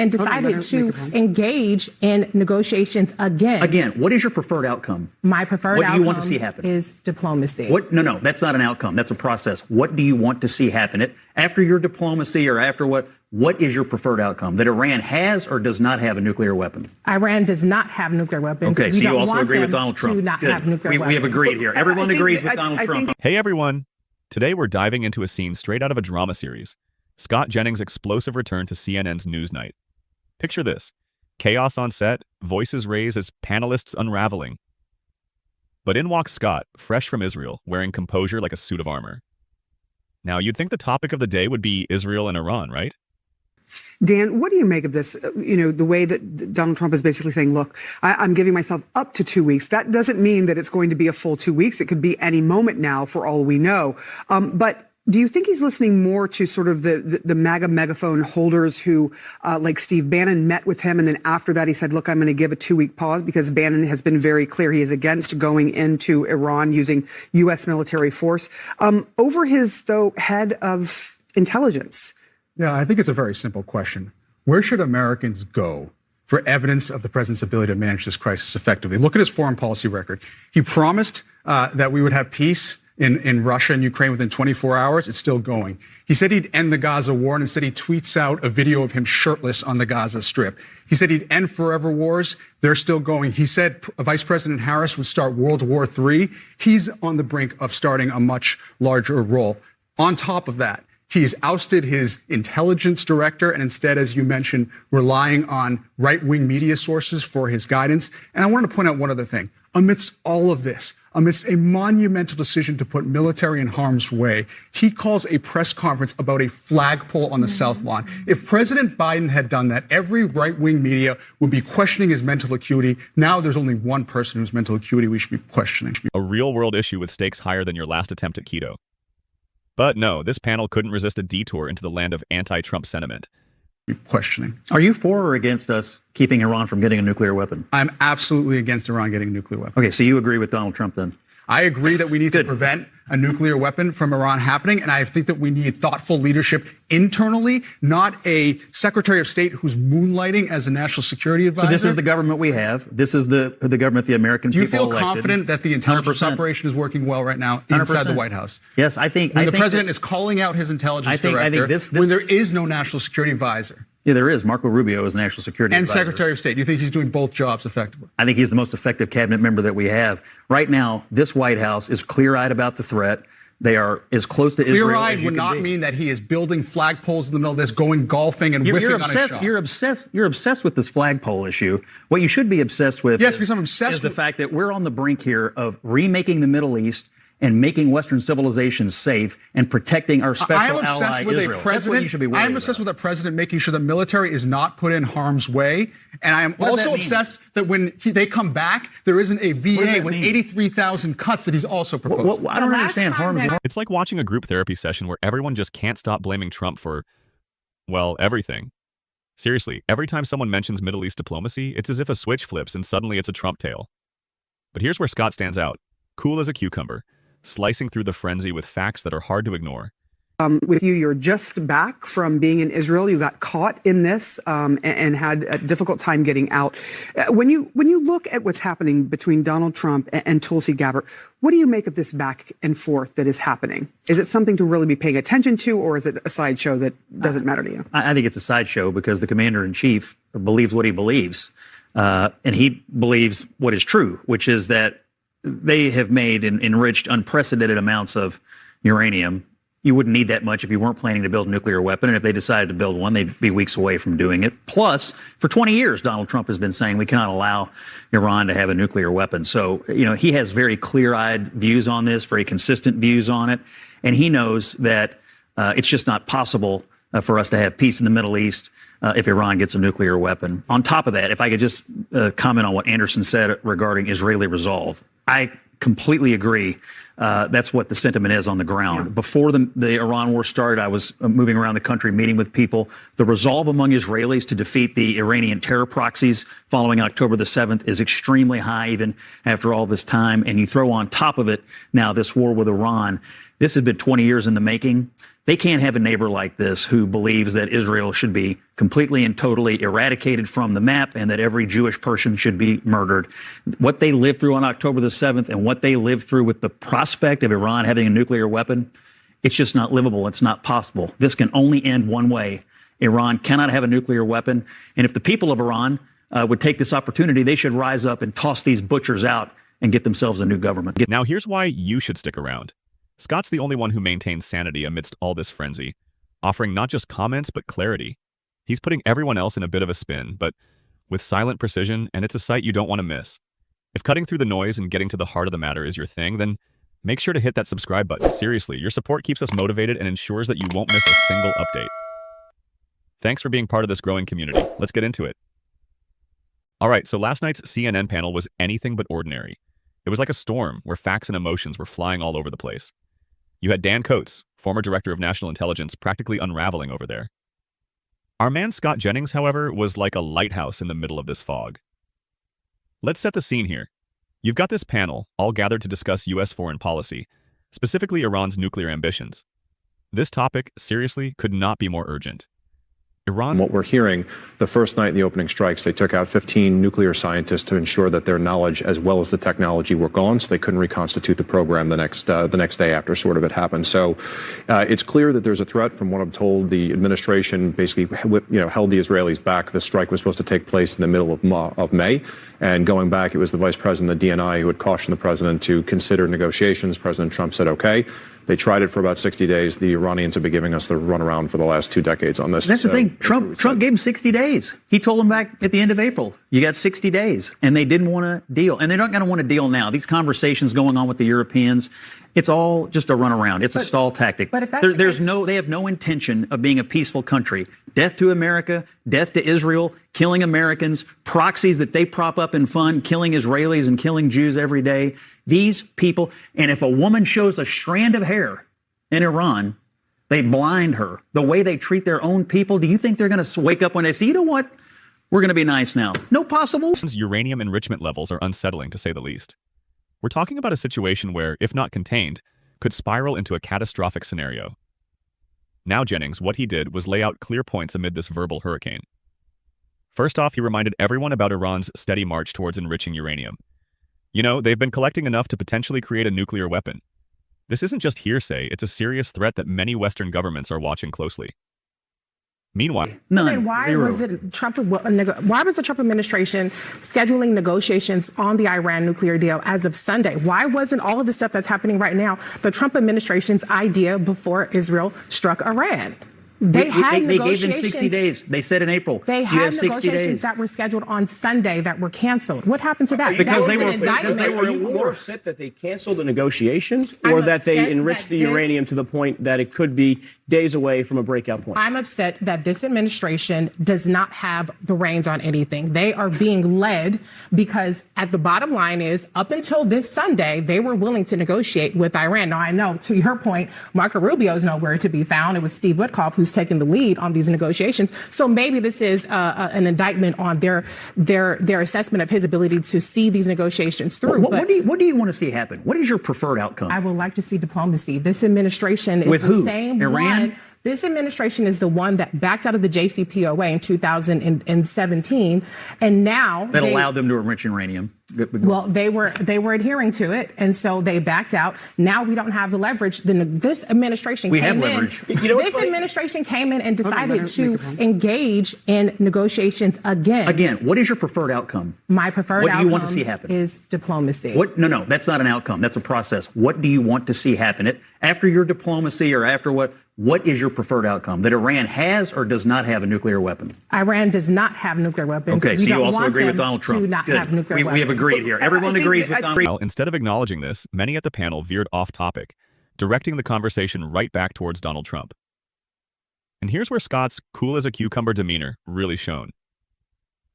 and decided to engage in negotiations again. Again, what is your preferred outcome? My preferred outcome do you want to see happen? Is diplomacy. No, that's not an outcome. That's a process. What do you want to see happen? After your diplomacy or after what is your preferred outcome? That Iran has or does not have a nuclear weapon? Iran does not have nuclear weapons. Okay, so you also agree with Donald Trump. To not have nuclear weapons. We have agreed here. Everyone agrees with Donald Trump. Hey everyone. Today we're diving into a scene straight out of a drama series. Scott Jennings' explosive return to CNN's Newsnight. Picture this. Chaos on set, voices raised as panelists unraveling. But in walks Scott, fresh from Israel, wearing composure like a suit of armor. Now, you'd think the topic of the day would be Israel and Iran, right? Dan, what do you make of this? The way that Donald Trump is basically saying, look, I'm giving myself up to 2 weeks. That doesn't mean that it's going to be a full 2 weeks. It could be any moment now for all we know. But do you think he's listening more to sort of the MAGA megaphone holders who, like Steve Bannon, met with him, and then after that he said, look, I'm going to give a 2-week pause, because Bannon has been very clear he is against going into Iran using U.S. military force, over his, head of intelligence? Yeah, I think it's a very simple question. Where should Americans go for evidence of the president's ability to manage this crisis effectively? Look at his foreign policy record. He promised that we would have peace in Russia and Ukraine within 24 hours. It's still going. He said he'd end the Gaza war, and instead he tweets out a video of him shirtless on the Gaza Strip. He said he'd end forever wars. They're still going. He said Vice President Harris would start World War III. He's on the brink of starting a much larger role. On top of that, he's ousted his intelligence director and instead, as you mentioned, relying on right-wing media sources for his guidance. And I wanted to point out one other thing. Amidst all of this, amidst a monumental decision to put military in harm's way, he calls a press conference about a flagpole on the South Lawn. If President Biden had done that, every right-wing media would be questioning his mental acuity. Now there's only one person whose mental acuity we should be questioning. A real-world issue with stakes higher than your last attempt at keto. But no, this panel couldn't resist a detour into the land of anti-Trump sentiment. Questioning. Are you for or against us keeping Iran from getting a nuclear weapon? I'm absolutely against Iran getting a nuclear weapon. Okay, so you agree with Donald Trump then? I agree that we need to prevent a nuclear weapon from Iran happening, and I think that we need thoughtful leadership internally, not a Secretary of State who's moonlighting as a national security advisor. So this is the government we have. This is the government the American people elected. Do you feel confident that the intelligence operation is working well right now inside 100%. The White House? Yes, I think. When the president is calling out his intelligence director, when there is no national security advisor. Yeah, there is. Marco Rubio is national security advisor. And Secretary of State. Do you think he's doing both jobs effectively? I think he's the most effective cabinet member that we have. Right now, this White House is clear-eyed about the threat. They are as close to Israel as you can be. Clear-eyed would not mean that he is building flagpoles in the middle of this, going golfing and whiffing on his shot. You're obsessed with this flagpole issue. What you should be obsessed with because I'm obsessed is the fact that we're on the brink here of remaking the Middle East and making Western civilization safe and protecting our special ally, Israel. That's what you should be worried about. I'm obsessed with a president making sure the military is not put in harm's way. And I am also obsessed that when they come back, there isn't a VA with 83,000 cuts that he's also proposed. I don't understand harm's way. It's like watching a group therapy session where everyone just can't stop blaming Trump for, well, everything. Seriously, every time someone mentions Middle East diplomacy, it's as if a switch flips and suddenly it's a Trump tale. But here's where Scott stands out. Cool as a cucumber, slicing through the frenzy with facts that are hard to ignore. With you, you're just back from being in Israel. You got caught in this and had a difficult time getting out. When you look at what's happening between Donald Trump and Tulsi Gabbard, what do you make of this back and forth that is happening? Is it something to really be paying attention to, or is it a sideshow that doesn't matter to you? I think it's a sideshow because the commander-in-chief believes what he believes, and he believes what is true, which is that they have made and enriched unprecedented amounts of uranium. You wouldn't need that much if you weren't planning to build a nuclear weapon. And if they decided to build one, they'd be weeks away from doing it. Plus, for 20 years, Donald Trump has been saying we cannot allow Iran to have a nuclear weapon. So, he has very clear-eyed views on this, very consistent views on it. And he knows that it's just not possible for us to have peace in the Middle East if Iran gets a nuclear weapon. On top of that, if I could just comment on what Anderson said regarding Israeli resolve, I completely agree. That's what the sentiment is on the ground. Yeah. Before the Iran war started, I was moving around the country, meeting with people. The resolve among Israelis to defeat the Iranian terror proxies following October the 7th is extremely high, even after all this time. And you throw on top of it now this war with Iran. This has been 20 years in the making. They can't have a neighbor like this who believes that Israel should be completely and totally eradicated from the map and that every Jewish person should be murdered. What they lived through on October the 7th and what they lived through with the prospect of Iran having a nuclear weapon, it's just not livable. It's not possible. This can only end one way. Iran cannot have a nuclear weapon. And if the people of Iran would take this opportunity, they should rise up and toss these butchers out and get themselves a new government. Now here's why you should stick around. Scott's the only one who maintains sanity amidst all this frenzy, offering not just comments but clarity. He's putting everyone else in a bit of a spin, but with silent precision, and it's a sight you don't want to miss. If cutting through the noise and getting to the heart of the matter is your thing, then make sure to hit that subscribe button. Seriously, your support keeps us motivated and ensures that you won't miss a single update. Thanks for being part of this growing community. Let's get into it. All right, so last night's CNN panel was anything but ordinary. It was like a storm where facts and emotions were flying all over the place. You had Dan Coates, former director of national intelligence, practically unraveling over there. Our man Scott Jennings, however, was like a lighthouse in the middle of this fog. Let's set the scene here. You've got this panel, all gathered to discuss U.S. foreign policy, specifically Iran's nuclear ambitions. This topic, seriously, could not be more urgent. Iran. What we're hearing, the first night in the opening strikes, they took out 15 nuclear scientists to ensure that their knowledge as well as the technology were gone, so they couldn't reconstitute the program the next day after sort of it happened. So it's clear that there's a threat. From what I'm told, the administration basically held the Israelis back. The strike was supposed to take place in the middle of May, and going back, it was the vice president of the DNI who had cautioned the president to consider negotiations. President Trump said okay. They tried it for about 60 days. The Iranians have been giving us the runaround for the last 2 decades on this. That's the thing. Trump gave them 60 days. He told them back at the end of April, you got 60 days. And they didn't want to deal. And they're not going to want to deal now. These conversations going on with the Europeans, it's all just a runaround. It's a stall tactic. But if that's they have no intention of being a peaceful country. Death to America, death to Israel, killing Americans, proxies that they prop up and fund, killing Israelis and killing Jews every day. These people, and if a woman shows a strand of hair in Iran, they blind her. The way they treat their own people, do you think they're going to wake up when they say, you know what, we're going to be nice now? No possible. Uranium enrichment levels are unsettling, to say the least. We're talking about a situation where, if not contained, could spiral into a catastrophic scenario. Now Jennings, what he did was lay out clear points amid this verbal hurricane. First off, he reminded everyone about Iran's steady march towards enriching uranium. You know, they've been collecting enough to potentially create a nuclear weapon. This isn't just hearsay, it's a serious threat that many Western governments are watching closely. Meanwhile, then why was the Trump administration scheduling negotiations on the Iran nuclear deal as of Sunday? Why wasn't all of the stuff that's happening right now the Trump administration's idea before Israel struck Iran? They gave them 60 days. They said in April. They had negotiations that were scheduled on Sunday that were canceled. What happened to that? Because they were Are you more upset that they canceled the negotiations or that they enriched the uranium to the point that it could be days away from a breakout point? I'm upset that this administration does not have the reins on anything. They are being led because at the bottom line is up until this Sunday, they were willing to negotiate with Iran. Now, I know to your point, Marco Rubio is nowhere to be found. It was Steve Witkoff who's taking the lead on these negotiations. So maybe this is an indictment on their assessment of his ability to see these negotiations through. What do you want to see happen? What is your preferred outcome? I would like to see diplomacy. This administration is with who? The same Iran? one. This administration is the one that backed out of the JCPOA in 2017, and now that allowed them to enrich uranium. Well, they were adhering to it, and so they backed out. Now we don't have the leverage. This administration This administration came in and decided to engage in negotiations again. Again, what is your preferred outcome? My preferred outcome do you want to see happen? Is diplomacy. No, that's not an outcome. That's a process. What do you want to see happen? After your diplomacy or after what is your preferred outcome? That Iran has or does not have a nuclear weapon? Iran does not have nuclear weapons. Okay, so you also agree with Donald Trump. To not have nuclear weapons. We have agreed here. Everyone agrees with Donald Trump. Instead of acknowledging this, many at the panel veered off topic, directing the conversation right back towards Donald Trump. And here's where Scott's cool-as-a-cucumber demeanor really shone.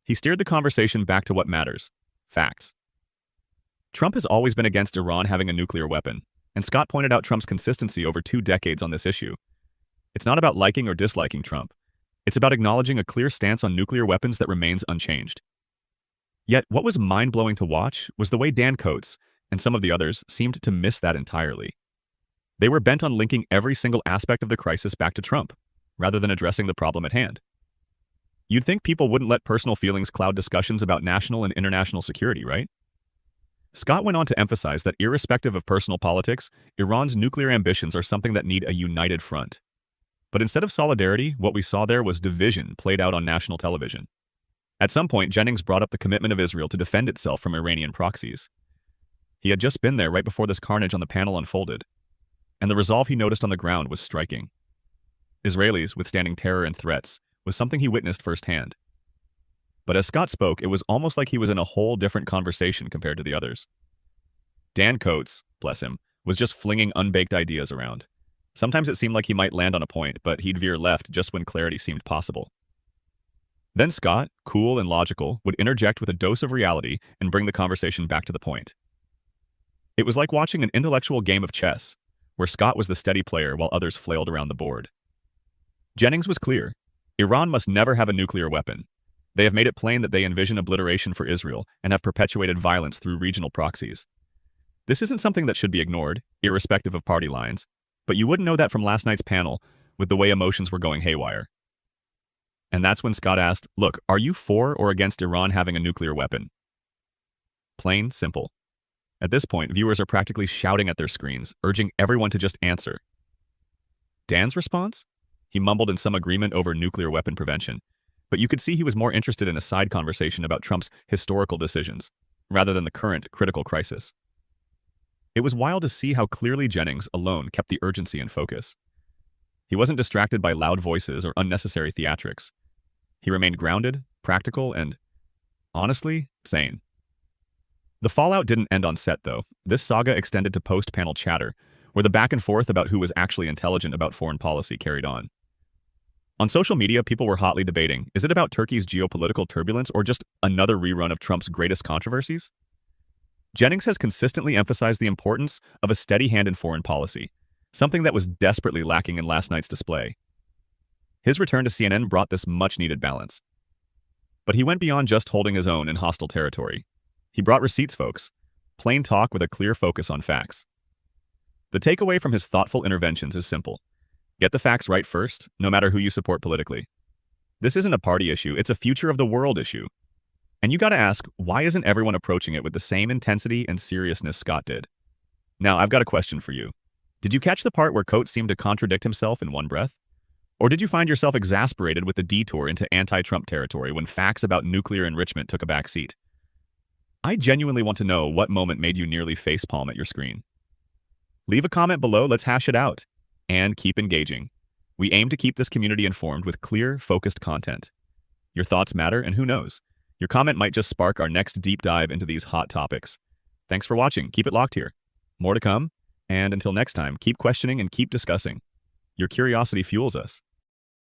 He steered the conversation back to what matters: facts. Trump has always been against Iran having a nuclear weapon, and Scott pointed out Trump's consistency over 2 decades on this issue. It's not about liking or disliking Trump. It's about acknowledging a clear stance on nuclear weapons that remains unchanged. Yet, what was mind-blowing to watch was the way Dan Coates and some of the others seemed to miss that entirely. They were bent on linking every single aspect of the crisis back to Trump, rather than addressing the problem at hand. You'd think people wouldn't let personal feelings cloud discussions about national and international security, right? Scott went on to emphasize that irrespective of personal politics, Iran's nuclear ambitions are something that need a united front. But instead of solidarity, what we saw there was division played out on national television. At some point, Jennings brought up the commitment of Israel to defend itself from Iranian proxies. He had just been there right before this carnage on the panel unfolded, and the resolve he noticed on the ground was striking. Israelis withstanding terror and threats was something he witnessed firsthand. But as Scott spoke, it was almost like he was in a whole different conversation compared to the others. Dan Coates, bless him, was just flinging unbaked ideas around. Sometimes it seemed like he might land on a point, but he'd veer left just when clarity seemed possible. Then Scott, cool and logical, would interject with a dose of reality and bring the conversation back to the point. It was like watching an intellectual game of chess, where Scott was the steady player while others flailed around the board. Jennings was clear. Iran must never have a nuclear weapon. They have made it plain that they envision obliteration for Israel and have perpetuated violence through regional proxies. This isn't something that should be ignored, irrespective of party lines, but you wouldn't know that from last night's panel with the way emotions were going haywire. And that's when Scott asked, look, are you for or against Iran having a nuclear weapon? Plain, simple. At this point, viewers are practically shouting at their screens, urging everyone to just answer. Dan's response? He mumbled in some agreement over nuclear weapon prevention, but you could see he was more interested in a side conversation about Trump's historical decisions, rather than the current critical crisis. It was wild to see how clearly Jennings alone kept the urgency in focus. He wasn't distracted by loud voices or unnecessary theatrics. He remained grounded, practical, and, honestly, sane. The fallout didn't end on set, though. This saga extended to post-panel chatter, where the back and forth about who was actually intelligent about foreign policy carried on. On social media, people were hotly debating, is it about Turkey's geopolitical turbulence or just another rerun of Trump's greatest controversies? Jennings has consistently emphasized the importance of a steady hand in foreign policy, something that was desperately lacking in last night's display. His return to CNN brought this much-needed balance. But he went beyond just holding his own in hostile territory. He brought receipts, folks. Plain talk with a clear focus on facts. The takeaway from his thoughtful interventions is simple. Get the facts right first, no matter who you support politically. This isn't a party issue, it's a future of the world issue. And you gotta ask, why isn't everyone approaching it with the same intensity and seriousness Scott did? Now, I've got a question for you. Did you catch the part where Coates seemed to contradict himself in one breath? Or did you find yourself exasperated with the detour into anti-Trump territory when facts about nuclear enrichment took a back seat? I genuinely want to know what moment made you nearly facepalm at your screen. Leave a comment below, let's hash it out. And keep engaging. We aim to keep this community informed with clear, focused content. Your thoughts matter, and who knows? Your comment might just spark our next deep dive into these hot topics. Thanks for watching. Keep it locked here. More to come. And until next time, keep questioning and keep discussing. Your curiosity fuels us.